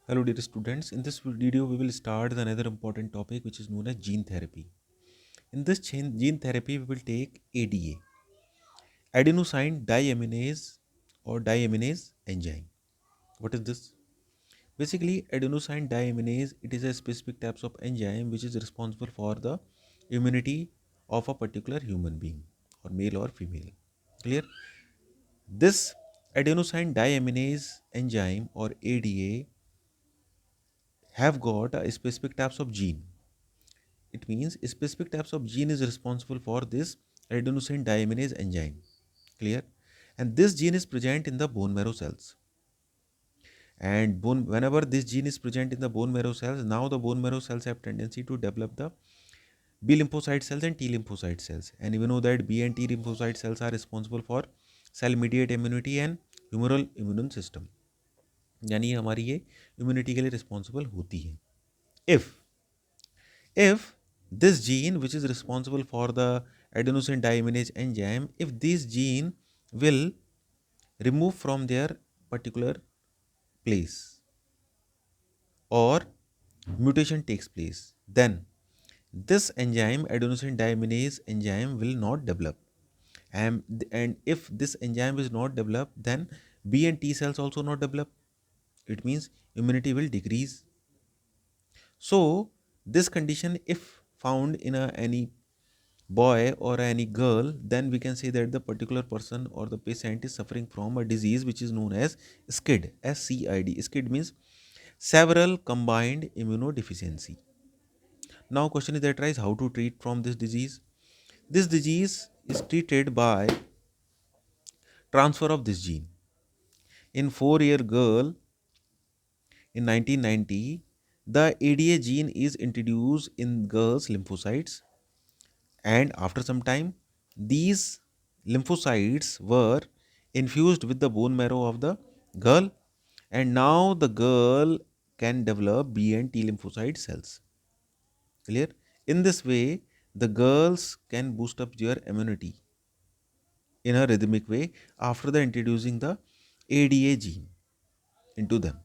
Hello dear students, in this video we will start another important topic which is known as gene therapy. In this gene therapy we will take ADA, adenosine diaminase or diaminase enzyme. What is this? Basically adenosine diaminase, it is a specific types of enzyme which is responsible for the immunity of a particular human being or male or female. Clear? This adenosine diaminase enzyme or ADA have got a specific types of gene. It means specific types of gene is responsible for this adenosine diaminase enzyme. Clear? And this gene is present in the bone marrow cells. And whenever this gene is present in the bone marrow cells, now the bone marrow cells have tendency to develop the B lymphocyte cells and T lymphocyte cells. And we know that B and T lymphocyte cells are responsible for cell mediated immunity and humoral immune system. यानी हमारी ये immunity के लिए responsible होती है. If this gene which is responsible for the adenosine diaminase enzyme, if this gene will remove from their particular place or mutation takes place, then this enzyme adenosine diaminase enzyme will not develop. And if this enzyme is not developed, then B and T cells also not develop. It means immunity will decrease. So this condition, if found in any boy or any girl, then we can say that the particular person or the patient is suffering from a disease which is known as SCID. SCID. SCID means several combined immunodeficiency. Now question is that rise how to treat from this disease. This disease is treated by transfer of this gene. In 4-year girl in 1990, the ADA gene is introduced in girls' lymphocytes, and after some time these lymphocytes were infused with the bone marrow of the girl, and now the girl can develop B and T lymphocyte cells. Clear? In this way the girls can boost up their immunity in a rhythmic way after the introducing the ADA gene into them.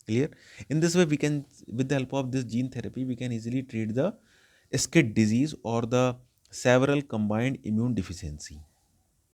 Clear? In this way we can, with the help of this gene therapy, we can easily treat the SCID disease or the several combined immune deficiency.